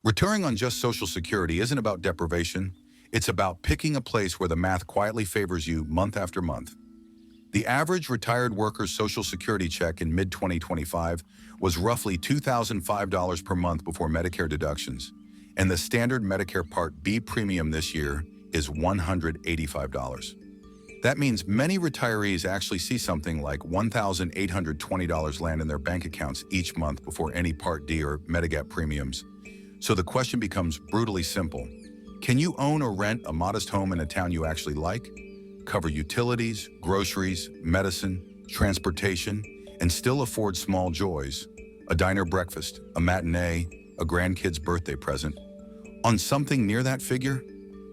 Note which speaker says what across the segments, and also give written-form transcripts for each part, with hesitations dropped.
Speaker 1: Retiring on just Social Security isn't about deprivation. It's about picking a place where the math quietly favors you month after month. The average retired worker's Social Security check in mid-2025 was roughly $2,005 per month before Medicare deductions, and the standard Medicare Part B premium this year is $185. That means many retirees actually see something like $1,820 land in their bank accounts each month before any Part D or Medigap premiums. So the question becomes brutally simple. Can you own or rent a modest home in a town you actually like? Cover utilities, groceries, medicine, transportation, and still afford small joys, a diner breakfast, a matinee, a grandkid's birthday present, on something near that figure?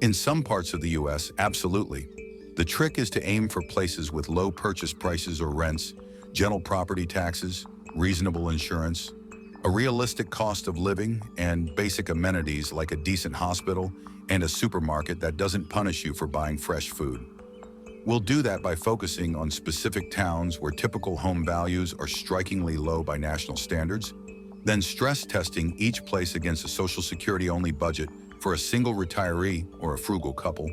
Speaker 1: In some parts of the U.S., absolutely. The trick is to aim for places with low purchase prices or rents, gentle property taxes, reasonable insurance, a realistic cost of living, and basic amenities like a decent hospital and a supermarket that doesn't punish you for buying fresh food. We'll do that by focusing on specific towns where typical home values are strikingly low by national standards, then stress testing each place against a Social Security-only budget for a single retiree or a frugal couple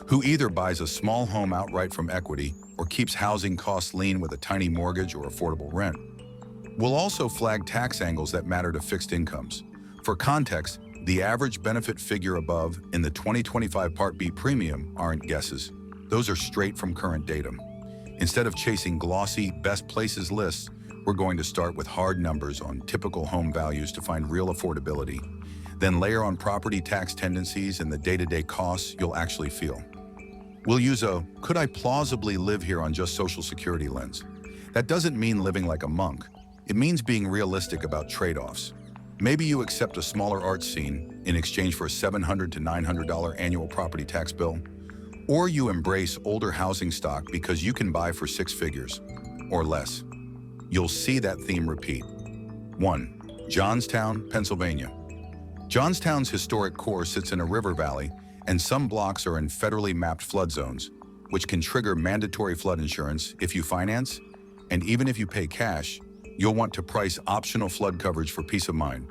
Speaker 1: who either buys a small home outright from equity or keeps housing costs lean with a tiny mortgage or affordable rent. We'll also flag tax angles that matter to fixed incomes. For context, the average benefit figure above in the 2025 Part B premium aren't guesses. Those are straight from current data. Instead of chasing glossy best places lists, we're going to start with hard numbers on typical home values to find real affordability, then layer on property tax tendencies and the day-to-day costs you'll actually feel. We'll use a "could I plausibly live here on just Social Security" lens. That doesn't mean living like a monk. It means being realistic about trade-offs. Maybe you accept a smaller art scene in exchange for a $700 to $900 annual property tax bill, or you embrace older housing stock because you can buy for six figures or less. You'll see that theme repeat. 1. Johnstown, Pennsylvania. Johnstown's historic core sits in a river valley, and some blocks are in federally mapped flood zones, which can trigger mandatory flood insurance if you finance, and even if you pay cash, you'll want to price optional flood coverage for peace of mind.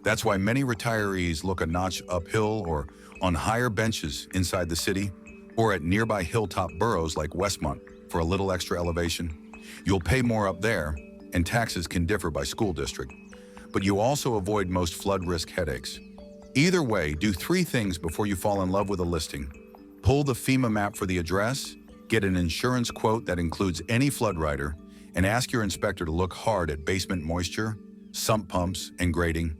Speaker 1: That's why many retirees look a notch uphill or on higher benches inside the city, or at nearby hilltop boroughs like Westmont for a little extra elevation. You'll pay more up there, and taxes can differ by school district, but you also avoid most flood risk headaches. Either way, do three things before you fall in love with a listing. Pull the FEMA map for the address, get an insurance quote that includes any flood rider, and ask your inspector to look hard at basement moisture, sump pumps, and grading.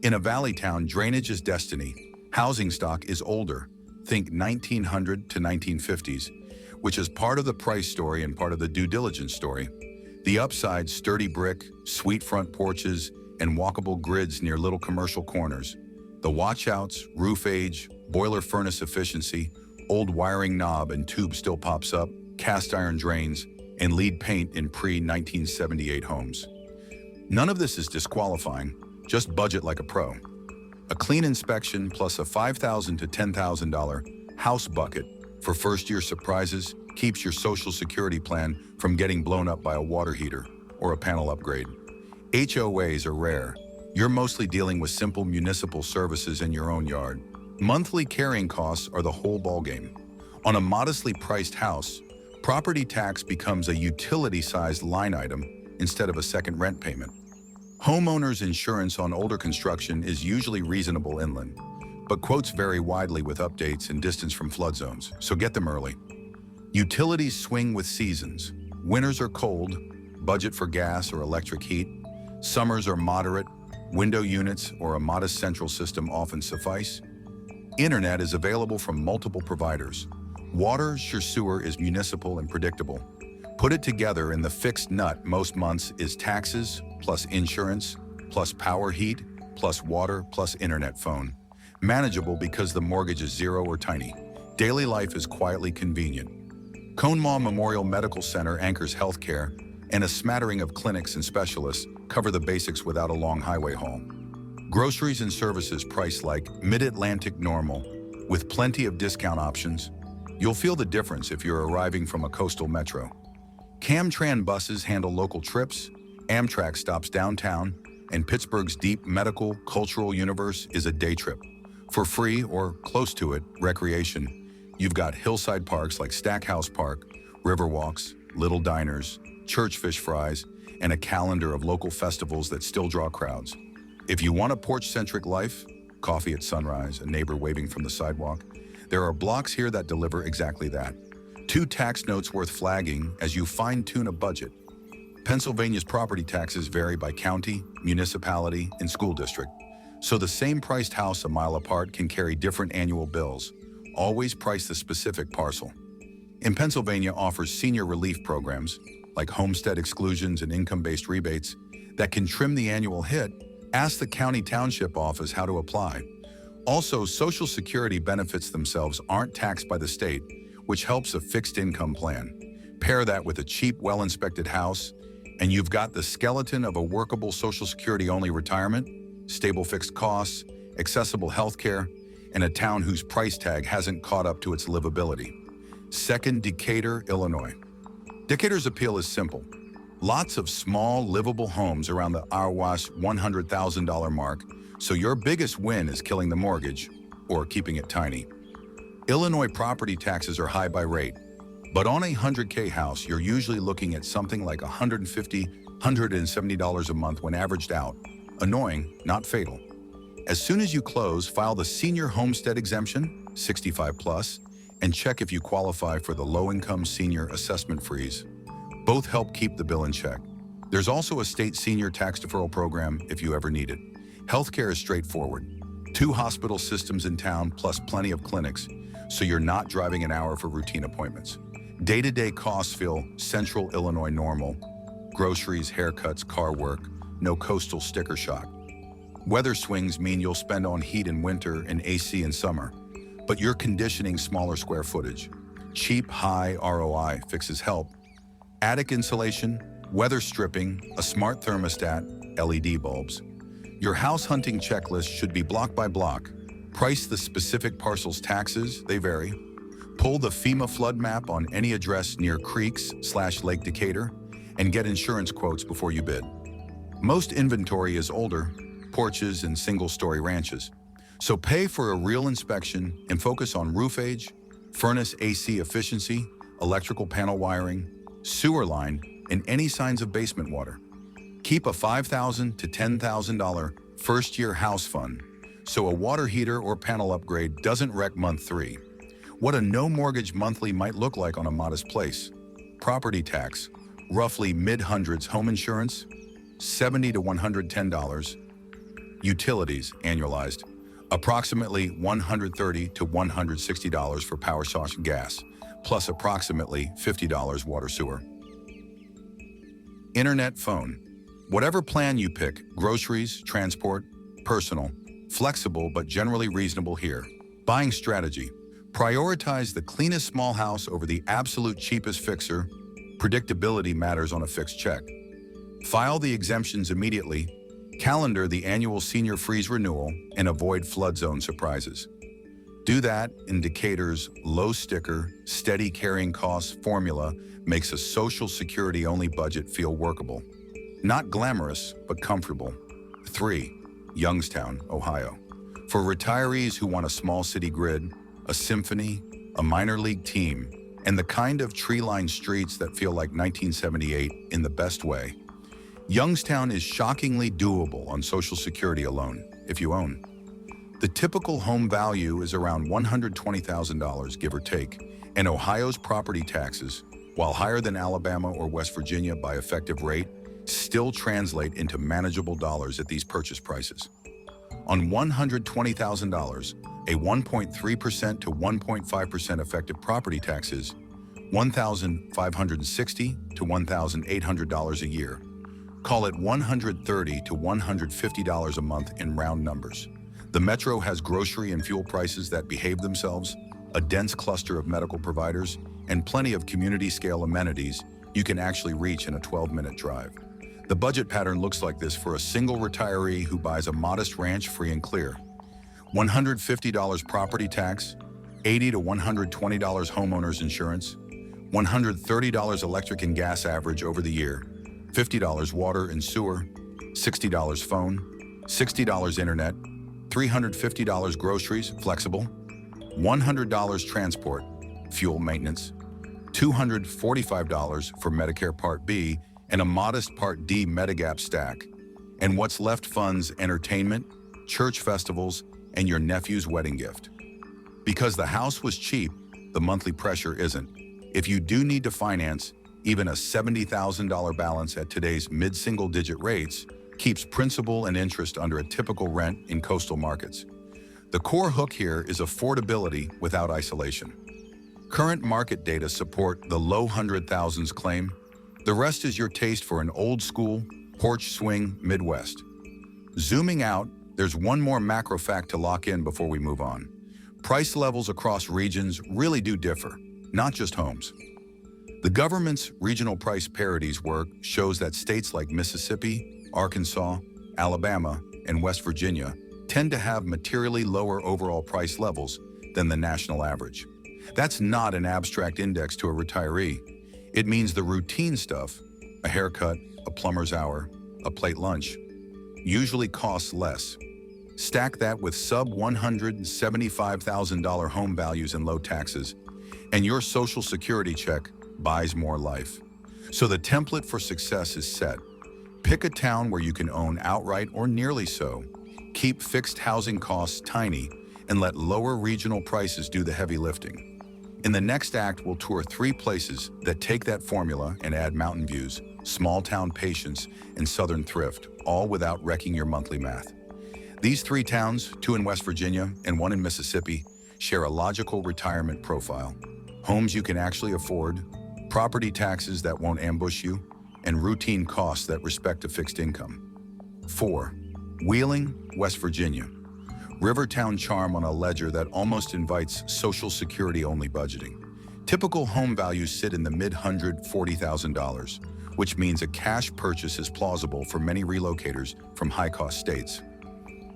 Speaker 1: In a valley town, drainage is destiny. Housing stock is older. Think 1900 to 1950s, which is part of the price story and part of the due diligence story. The upside: sturdy brick, sweet front porches, and walkable grids near little commercial corners. The watchouts: roof age, boiler furnace efficiency, old wiring knob and tube still pops up, cast iron drains, and lead paint in pre-1978 homes. None of this is disqualifying, just budget like a pro. A clean inspection plus a $5,000 to $10,000 house bucket for first-year surprises keeps your Social Security plan from getting blown up by a water heater or a panel upgrade. HOAs are rare. You're mostly dealing with simple municipal services in your own yard. Monthly carrying costs are the whole ballgame. On a modestly priced house, property tax becomes a utility-sized line item instead of a second rent payment. Homeowners' insurance on older construction is usually reasonable inland, but quotes vary widely with updates and distance from flood zones, so get them early. Utilities swing with seasons. Winters are cold, budget for gas or electric heat. Summers are moderate, window units or a modest central system often suffice. Internet is available from multiple providers. Water, your sewer is municipal and predictable. Put it together and the fixed nut most months is taxes, plus insurance, plus power heat, plus water, plus internet phone. Manageable because the mortgage is zero or tiny. Daily life is quietly convenient. Conemaugh Memorial Medical Center anchors healthcare, and a smattering of clinics and specialists cover the basics without a long highway haul. Groceries and services priced like Mid-Atlantic normal, with plenty of discount options. You'll feel the difference if you're arriving from a coastal metro. Camtran buses handle local trips, Amtrak stops downtown, and Pittsburgh's deep medical, cultural universe is a day trip. For free or close to it, recreation, you've got hillside parks like Stackhouse Park, river walks, little diners, church fish fries, and a calendar of local festivals that still draw crowds. If you want a porch-centric life, coffee at sunrise, a neighbor waving from the sidewalk, there are blocks here that deliver exactly that. 2 tax notes worth flagging as you fine-tune a budget. Pennsylvania's property taxes vary by county, municipality, and school district, so the same priced house a mile apart can carry different annual bills. Always price the specific parcel. And Pennsylvania offers senior relief programs, like homestead exclusions and income-based rebates, that can trim the annual hit. Ask the county township office how to apply. Also, Social Security benefits themselves aren't taxed by the state, which helps a fixed income plan. Pair that with a cheap, well-inspected house, and you've got the skeleton of a workable Social Security-only retirement, stable fixed costs, accessible health care, and a town whose price tag hasn't caught up to its livability. Second, Decatur, Illinois. Decatur's appeal is simple. Lots of small, livable homes around the Arwash $100,000 mark, so your biggest win is killing the mortgage or keeping it tiny. Illinois property taxes are high by rate, but on a $100K house, you're usually looking at something like $150, $170 a month when averaged out. Annoying, not fatal. As soon as you close, file the senior homestead exemption, 65 plus, and check if you qualify for the low-income senior assessment freeze. Both help keep the bill in check. There's also a state senior tax deferral program if you ever need it. Healthcare is straightforward. 2 hospital systems in town plus plenty of clinics, so you're not driving an hour for routine appointments. Day-to-day costs feel central Illinois normal. Groceries, haircuts, car work, no coastal sticker shock. Weather swings mean you'll spend on heat in winter and AC in summer, but you're conditioning smaller square footage. Cheap, high ROI fixes help. Attic insulation, weather stripping, a smart thermostat, LED bulbs. Your house hunting checklist should be block by block. Price the specific parcel's taxes, they vary. Pull the FEMA flood map on any address near creeks/Lake Decatur, and get insurance quotes before you bid. Most inventory is older, porches and single-story ranches. So pay for a real inspection and focus on roof age, furnace AC efficiency, electrical panel wiring, sewer line, and any signs of basement water. Keep a $5,000 to $10,000 first-year house fund so a water heater or panel upgrade doesn't wreck month 3. What a no-mortgage monthly might look like on a modest place. Property tax, roughly mid-hundreds. Home insurance, $70 to $110. Utilities, annualized, approximately $130 to $160 for power source and gas, plus approximately $50 water sewer. Internet, phone. Whatever plan you pick, groceries, transport, personal, flexible but generally reasonable here. Buying strategy. Prioritize the cleanest small house over the absolute cheapest fixer. Predictability matters on a fixed check. File the exemptions immediately. Calendar the annual senior freeze renewal and avoid flood zone surprises. Do that in Decatur's low sticker, steady carrying costs formula makes a Social Security only budget feel workable. Not glamorous, but comfortable. 3. Youngstown, Ohio. For retirees who want a small city grid, a symphony, a minor league team, and the kind of tree-lined streets that feel like 1978 in the best way, Youngstown is shockingly doable on Social Security alone, if you own. The typical home value is around $120,000, give or take, and Ohio's property taxes, while higher than Alabama or West Virginia by effective rate, still translate into manageable dollars at these purchase prices. On $120,000, a 1.3% to 1.5% effective property taxes, $1,560 to $1,800 a year. Call it $130 to $150 a month in round numbers. The metro has grocery and fuel prices that behave themselves, a dense cluster of medical providers, and plenty of community-scale amenities you can actually reach in a 12-minute drive. The budget pattern looks like this for a single retiree who buys a modest ranch free and clear. $150 property tax, $80 to $120 homeowner's insurance, $130 electric and gas average over the year, $50 water and sewer, $60 phone, $60 internet, $350 groceries, flexible, $100 transport, fuel maintenance, $245 for Medicare Part B, and a modest Part D Medigap stack. And what's left funds entertainment, church festivals, and your nephew's wedding gift. Because the house was cheap, the monthly pressure isn't. If you do need to finance, even a $70,000 balance at today's mid-single-digit rates keeps principal and interest under a typical rent in coastal markets. The core hook here is affordability without isolation. Current market data support the low hundred thousands claim. The rest is your taste for an old-school, porch-swing Midwest. Zooming out, there's one more macro fact to lock in before we move on. Price levels across regions really do differ, not just homes. The government's regional price parities work shows that states like Mississippi, Arkansas, Alabama, and West Virginia tend to have materially lower overall price levels than the national average. That's not an abstract index to a retiree. It means the routine stuff, a haircut, a plumber's hour, a plate lunch, usually costs less. Stack that with sub-$175,000 home values and low taxes, and your Social Security check buys more life. So the template for success is set. Pick a town where you can own outright or nearly so, keep fixed housing costs tiny, and let lower regional prices do the heavy lifting. In the next act, we'll tour 3 places that take that formula and add mountain views, small-town patience, and southern thrift, all without wrecking your monthly math. These 3 towns, 2 in West Virginia and 1 in Mississippi, share a logical retirement profile. Homes you can actually afford, property taxes that won't ambush you, and routine costs that respect a fixed income. 4. Wheeling, West Virginia. Rivertown charm on a ledger that almost invites Social Security-only budgeting. Typical home values sit in the mid-$140,000, which means a cash purchase is plausible for many relocators from high-cost states.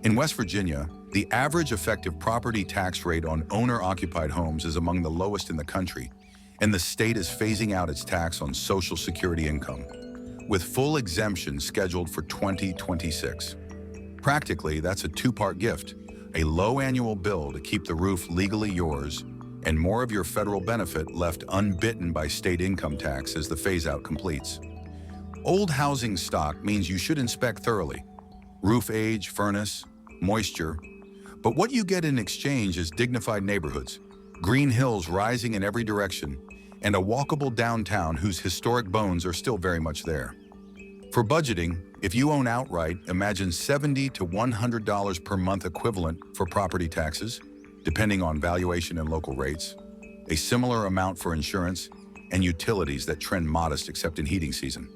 Speaker 1: In West Virginia, the average effective property tax rate on owner-occupied homes is among the lowest in the country, and the state is phasing out its tax on Social Security income, with full exemption scheduled for 2026. Practically, that's a 2-part gift: a low annual bill to keep the roof legally yours, and more of your federal benefit left unbitten by state income tax as the phase-out completes. Old housing stock means you should inspect thoroughly: roof age, furnace, moisture. But what you get in exchange is dignified neighborhoods, green hills rising in every direction, and a walkable downtown whose historic bones are still very much there. For budgeting, if you own outright, imagine $70 to $100 per month equivalent for property taxes, depending on valuation and local rates, a similar amount for insurance, and utilities that trend modest except in heating season.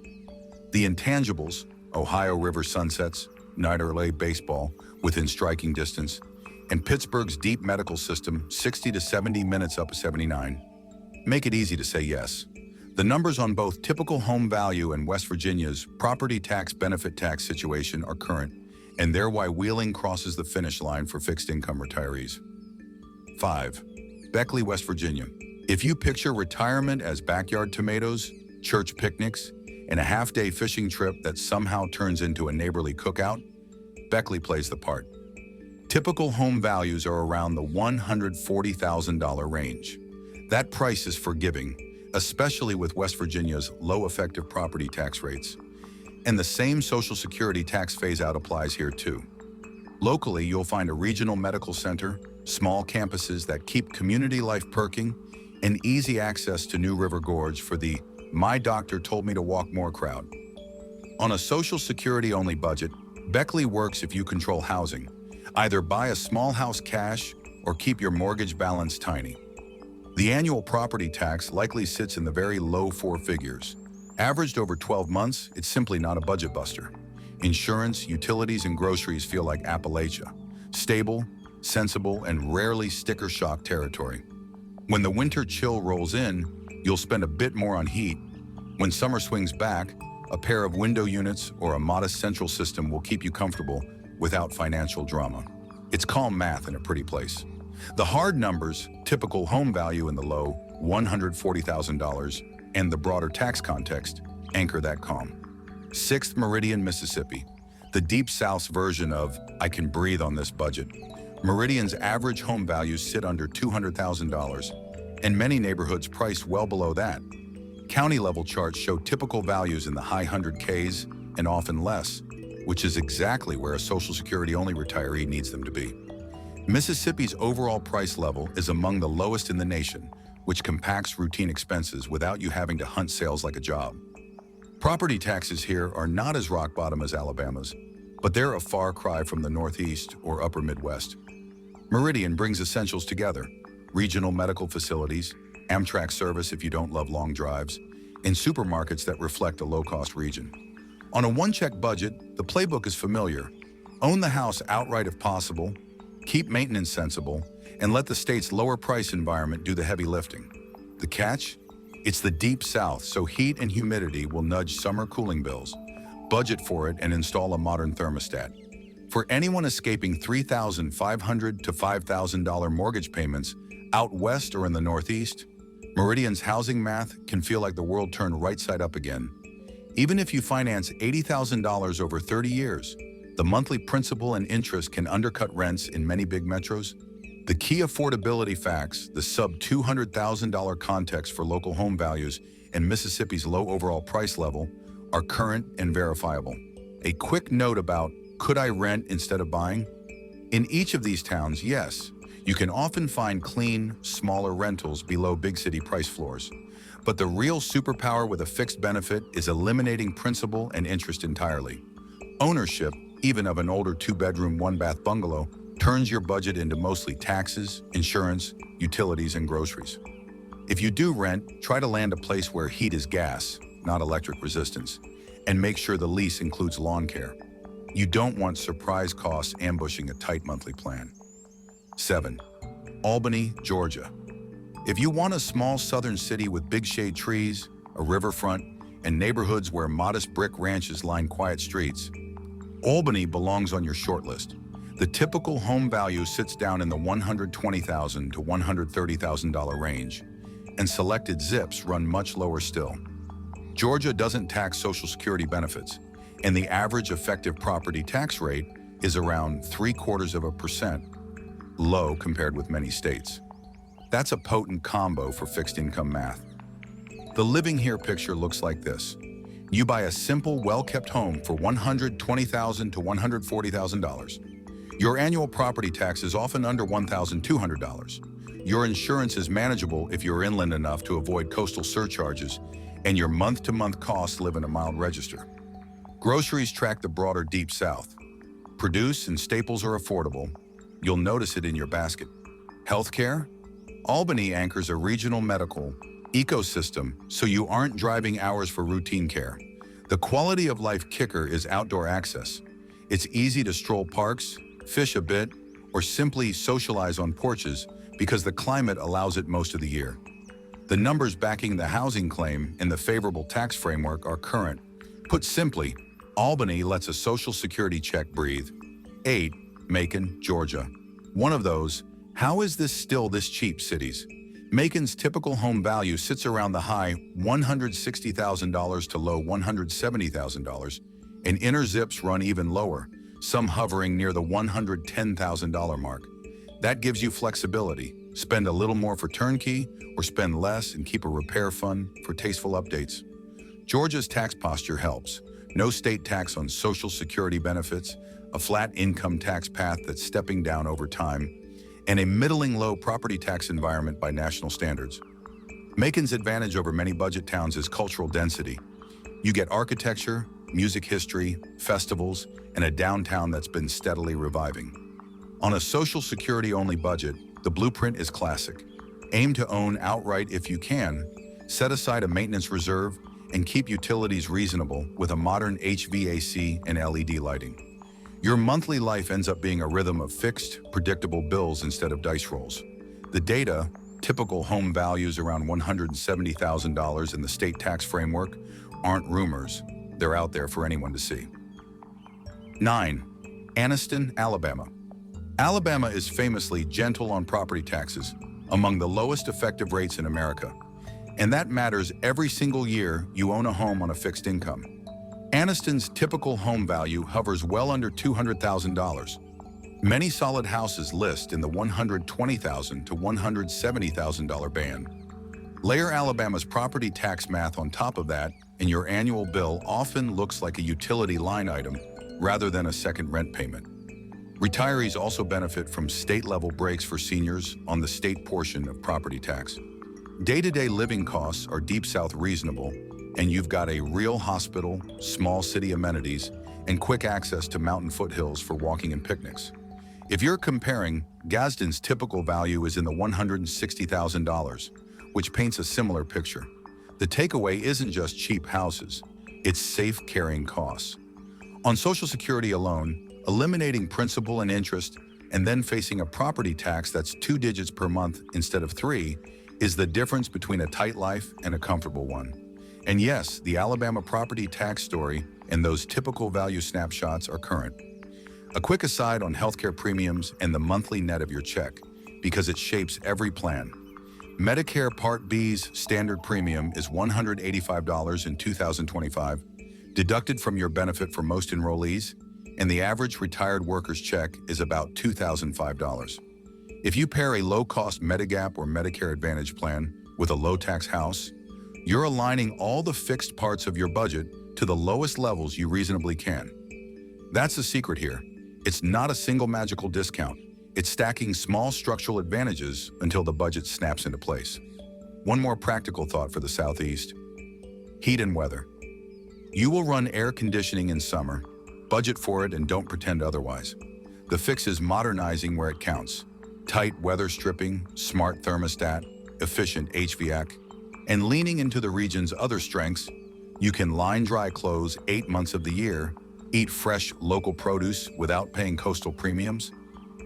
Speaker 1: The intangibles, Ohio River sunsets, Night Lake baseball within striking distance, and Pittsburgh's deep medical system 60 to 70 minutes up a 79, make it easy to say yes. The numbers on both typical home value and West Virginia's property tax benefit tax situation are current, and they're why Wheeling crosses the finish line for fixed income retirees. 5. Beckley, West Virginia. If you picture retirement as backyard tomatoes, church picnics, and a half-day fishing trip that somehow turns into a neighborly cookout, Beckley plays the part. Typical home values are around the $140,000 range. That price is forgiving, especially with West Virginia's low effective property tax rates. And the same Social Security tax phase-out applies here too. Locally, you'll find a regional medical center, small campuses that keep community life perking, and easy access to New River Gorge for the "my doctor told me to walk more" crowd. On a Social Security-only budget, Beckley works if you control housing. Either buy a small house cash or keep your mortgage balance tiny. The annual property tax likely sits in the very low 4 figures. Averaged over 12 months, it's simply not a budget buster. Insurance, utilities, and groceries feel like Appalachia. Stable, sensible, and rarely sticker shock territory. When the winter chill rolls in, you'll spend a bit more on heat. When summer swings back, a pair of window units or a modest central system will keep you comfortable without financial drama. It's calm math in a pretty place. The hard numbers, typical home value in the low $140,000, and the broader tax context anchor that calm. 6th, Meridian, Mississippi. The Deep South's version of "I can breathe on this budget." Meridian's average home values sit under $200,000, and many neighborhoods price well below that. County-level charts show typical values in the high 100Ks and often less, which is exactly where a Social Security-only retiree needs them to be. Mississippi's overall price level is among the lowest in the nation, which compacts routine expenses without you having to hunt sales like a job. Property taxes here are not as rock bottom as Alabama's, but they're a far cry from the Northeast or Upper Midwest. Meridian brings essentials together: regional medical facilities, Amtrak service if you don't love long drives, and supermarkets that reflect a low-cost region. On a one-check budget, the playbook is familiar. Own the house outright if possible, keep maintenance sensible, and let the state's lower price environment do the heavy lifting. The catch? It's the Deep South, so heat and humidity will nudge summer cooling bills. Budget for it and install a modern thermostat. For anyone escaping $3,500 to $5,000 mortgage payments out west or in the Northeast, Meridian's housing math can feel like the world turned right side up again. Even if you finance $80,000 over 30 years, the monthly principal and interest can undercut rents in many big metros. The key affordability facts, the sub-$200,000 context for local home values and Mississippi's low overall price level, are current and verifiable. A quick note about, could I rent instead of buying? In each of these towns, yes, you can often find clean, smaller rentals below big city price floors. But the real superpower with a fixed benefit is eliminating principal and interest entirely. Ownership, even of an older 2-bedroom, 1-bath bungalow, turns your budget into mostly taxes, insurance, utilities, and groceries. If you do rent, try to land a place where heat is gas, not electric resistance, and make sure the lease includes lawn care. You don't want surprise costs ambushing a tight monthly plan. 7. Albany, Georgia. If you want a small southern city with big shade trees, a riverfront, and neighborhoods where modest brick ranches line quiet streets, Albany belongs on your shortlist. The typical home value sits down in the $120,000 to $130,000 range, and selected zips run much lower still. Georgia doesn't tax Social Security benefits, and the average effective property tax rate is around 0.75%, low compared with many states. That's a potent combo for fixed income math. The living here picture looks like this. You buy a simple, well-kept home for $120,000 to $140,000. Your annual property tax is often under $1,200. Your insurance is manageable if you're inland enough to avoid coastal surcharges, and your month-to-month costs live in a mild register. Groceries track the broader Deep South. Produce and staples are affordable. You'll notice it in your basket. Healthcare? Albany anchors a regional medical ecosystem, so you aren't driving hours for routine care. The quality of life kicker is outdoor access. It's easy to stroll parks, fish a bit, or simply socialize on porches because the climate allows it most of the year. The numbers backing the housing claim and the favorable tax framework are current. Put simply, Albany lets a Social Security check breathe. 8. Macon, Georgia. One of those, how is this still this cheap cities? Macon's typical home value sits around the high $160,000 to low $170,000, and inner zips run even lower, some hovering near the $110,000 mark. That gives you flexibility. Spend a little more for turnkey, or spend less and keep a repair fund for tasteful updates. Georgia's tax posture helps. No state tax on Social Security benefits, a flat income tax path that's stepping down over time, and a middling low property tax environment by national standards. Macon's advantage over many budget towns is cultural density. You get architecture, music history, festivals, and a downtown that's been steadily reviving. On a Social Security-only budget, the blueprint is classic. Aim to own outright if you can, set aside a maintenance reserve, and keep utilities reasonable with a modern HVAC and LED lighting. Your monthly life ends up being a rhythm of fixed, predictable bills instead of dice rolls. The data, typical home values around $170,000 in the state tax framework, aren't rumors. They're out there for anyone to see. 9. Anniston, Alabama. Alabama is famously gentle on property taxes, among the lowest effective rates in America. And that matters every single year you own a home on a fixed income. Anniston's typical home value hovers well under $200,000. Many solid houses list in the $120,000 to $170,000 band. Layer Alabama's property tax math on top of that, and your annual bill often looks like a utility line item rather than a second rent payment. Retirees also benefit from state-level breaks for seniors on the state portion of property tax. Day-to-day living costs are Deep South reasonable, and you've got a real hospital, small city amenities, and quick access to mountain foothills for walking and picnics. If you're comparing, Gadsden's typical value is in the $160,000, which paints a similar picture. The takeaway isn't just cheap houses, it's safe carrying costs. On Social Security alone, eliminating principal and interest and then facing a property tax that's 2 digits per month instead of 3 is the difference between a tight life and a comfortable one. And yes, the Alabama property tax story and those typical value snapshots are current. A quick aside on healthcare premiums and the monthly net of your check, because it shapes every plan. Medicare Part B's standard premium is $185 in 2025, deducted from your benefit for most enrollees, and the average retired worker's check is about $2,005. If you pair a low-cost Medigap or Medicare Advantage plan with a low-tax house, you're aligning all the fixed parts of your budget to the lowest levels you reasonably can. That's the secret here. It's not a single magical discount. It's stacking small structural advantages until the budget snaps into place. One more practical thought for the Southeast. Heat and weather. You will run air conditioning in summer, budget for it and don't pretend otherwise. The fix is modernizing where it counts. Tight weather stripping, smart thermostat, efficient HVAC, and leaning into the region's other strengths, you can line dry clothes 8 months of the year, eat fresh local produce without paying coastal premiums,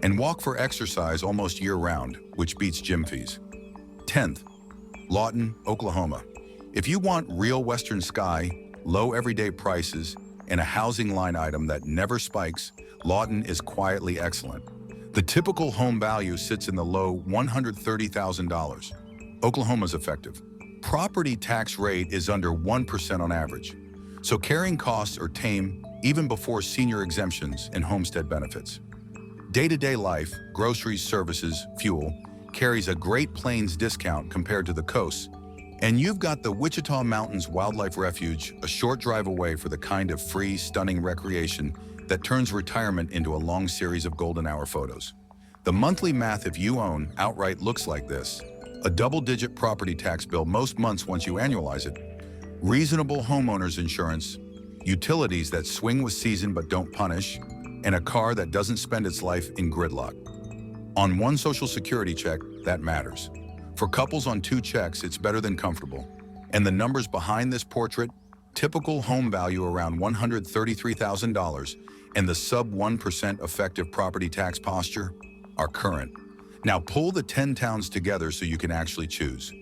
Speaker 1: and walk for exercise almost year-round, which beats gym fees. 10th, Lawton, Oklahoma. If you want real western sky, low everyday prices, and a housing line item that never spikes, Lawton is quietly excellent. The typical home value sits in the low $130,000. Oklahoma's effective. Property tax rate is under 1% on average, so carrying costs are tame even before senior exemptions and homestead benefits. Day-to-day life, groceries, services, fuel, carries a Great Plains discount compared to the coast, and you've got the Wichita Mountains Wildlife Refuge a short drive away for the kind of free, stunning recreation that turns retirement into a long series of golden hour photos. The monthly math if you own outright looks like this. A double-digit property tax bill most months once you annualize it. Reasonable homeowners insurance, utilities that swing with season but don't punish, and a car that doesn't spend its life in gridlock. On one Social Security check, that matters. For couples on 2 checks, it's better than comfortable. And the numbers behind this portrait, typical home value around $133,000 and the sub 1% effective property tax posture, are current. Now pull the 10 towns together so you can actually choose.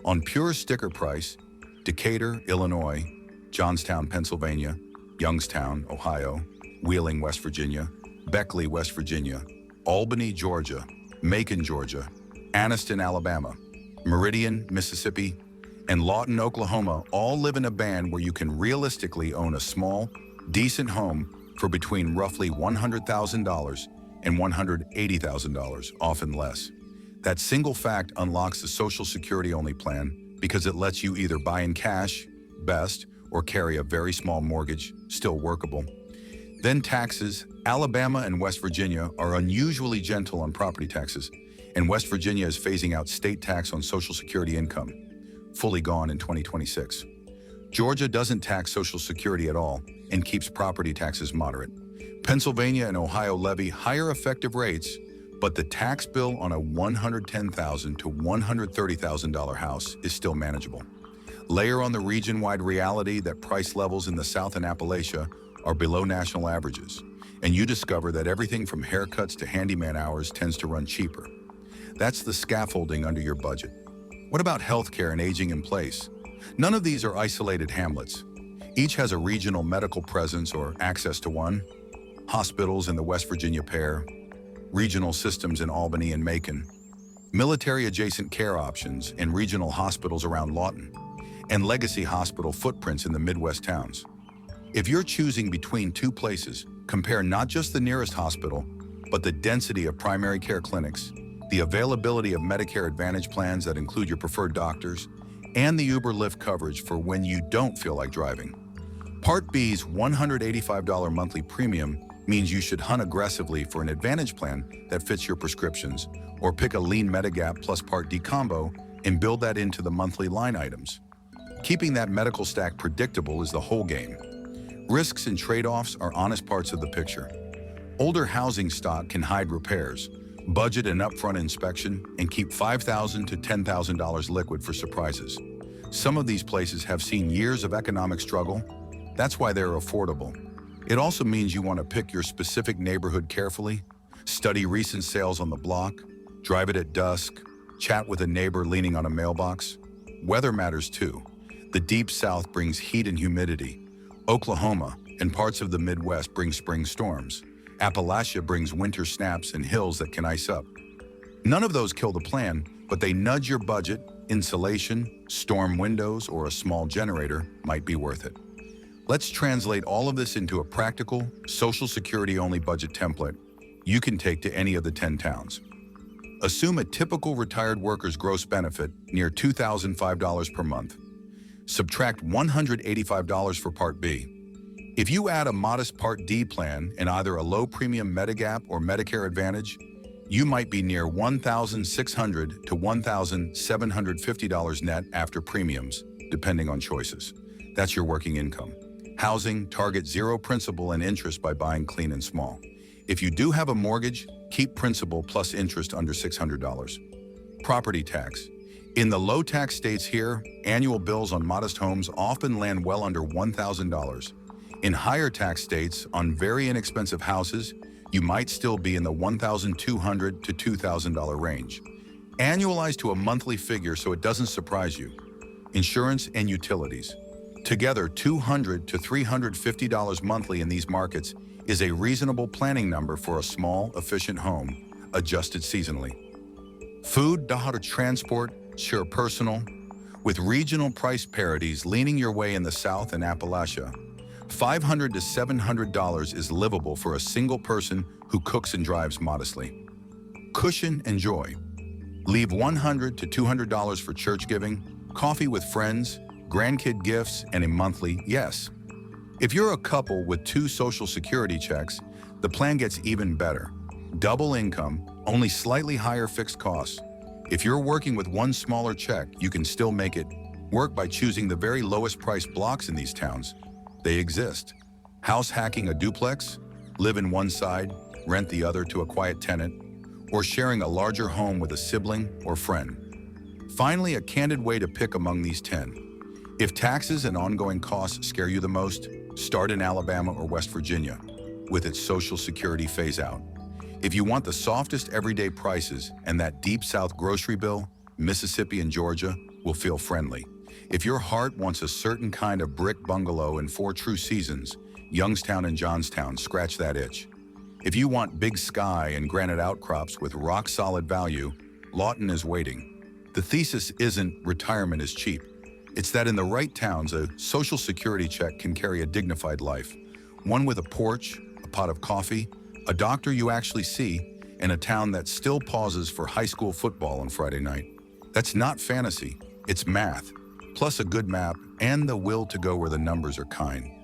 Speaker 1: On pure sticker price, Decatur, Illinois, Johnstown, Pennsylvania, Youngstown, Ohio, Wheeling, West Virginia, Beckley, West Virginia, Albany, Georgia, Macon, Georgia, Anniston, Alabama, Meridian, Mississippi, and Lawton, Oklahoma all live in a band where you can realistically own a small, decent home for between roughly $100,000 and $180,000, often less. That single fact unlocks the Social Security-only plan because it lets you either buy in cash, best, or carry a very small mortgage, still workable. Then taxes. Alabama and West Virginia are unusually gentle on property taxes, and West Virginia is phasing out state tax on Social Security income, fully gone in 2026. Georgia doesn't tax Social Security at all and keeps property taxes moderate. Pennsylvania and Ohio levy higher effective rates, but the tax bill on a $110,000 to $130,000 house is still manageable. Layer on the region-wide reality that price levels in the South and Appalachia are below national averages, and you discover that everything from haircuts to handyman hours tends to run cheaper. That's the scaffolding under your budget. What about healthcare and aging in place? None of these are isolated hamlets. Each has a regional medical presence or access to one. Hospitals in the West Virginia pair, regional systems in Albany and Macon, military-adjacent care options and regional hospitals around Lawton, and legacy hospital footprints in the Midwest towns. If you're choosing between two places, compare not just the nearest hospital, but the density of primary care clinics, the availability of Medicare Advantage plans that include your preferred doctors, and the Uber Lyft coverage for when you don't feel like driving. Part B's $185 monthly premium means you should hunt aggressively for an Advantage plan that fits your prescriptions, or pick a lean Medigap plus Part D combo and build that into the monthly line items. Keeping that medical stack predictable is the whole game. Risks and trade-offs are honest parts of the picture. Older housing stock can hide repairs, budget an upfront inspection, and keep $5,000 to $10,000 liquid for surprises. Some of these places have seen years of economic struggle. That's why they're affordable. It also means you want to pick your specific neighborhood carefully, study recent sales on the block, drive it at dusk, chat with a neighbor leaning on a mailbox. Weather matters too. The Deep South brings heat and humidity. Oklahoma and parts of the Midwest bring spring storms. Appalachia brings winter snaps and hills that can ice up. None of those kill the plan, but they nudge your budget. Insulation, storm windows, or a small generator might be worth it. Let's translate all of this into a practical, Social Security-only budget template you can take to any of the 10 towns. Assume a typical retired worker's gross benefit near $2,005 per month. Subtract $185 for Part B. If you add a modest Part D plan and either a low-premium Medigap or Medicare Advantage, you might be near $1,600 to $1,750 net after premiums, depending on choices. That's your working income. Housing, target zero principal and interest by buying clean and small. If you do have a mortgage, keep principal plus interest under $600. Property tax. In the low-tax states here, annual bills on modest homes often land well under $1,000. In higher tax states, on very inexpensive houses, you might still be in the $1,200 to $2,000 range. Annualize to a monthly figure so it doesn't surprise you. Insurance and utilities. Together, $200 to $350 monthly in these markets is a reasonable planning number for a small, efficient home, adjusted seasonally. Food, daughter, transport, sure personal. With regional price parities leaning your way in the South and Appalachia, $500 to $700 is livable for a single person who cooks and drives modestly. Cushion and joy. Leave $100 to $200 for church giving, coffee with friends, grandkid gifts, and a monthly yes. If you're a couple with 2 Social Security checks, the plan gets even better. Double income, only slightly higher fixed costs. If you're working with one smaller check, you can still make it work by choosing the very lowest priced blocks in these towns. They exist. House hacking a duplex, live in one side, rent the other to a quiet tenant, or sharing a larger home with a sibling or friend. Finally, a candid way to pick among these 10. If taxes and ongoing costs scare you the most, start in Alabama or West Virginia, with its Social Security phase-out. If you want the softest everyday prices and that Deep South grocery bill, Mississippi and Georgia will feel friendly. If your heart wants a certain kind of brick bungalow in 4 true seasons, Youngstown and Johnstown scratch that itch. If you want big sky and granite outcrops with rock-solid value, Lawton is waiting. The thesis isn't retirement is cheap. It's that in the right towns, a Social Security check can carry a dignified life. One with a porch, a pot of coffee, a doctor you actually see, and a town that still pauses for high school football on Friday night. That's not fantasy, it's math, plus a good map and the will to go where the numbers are kind.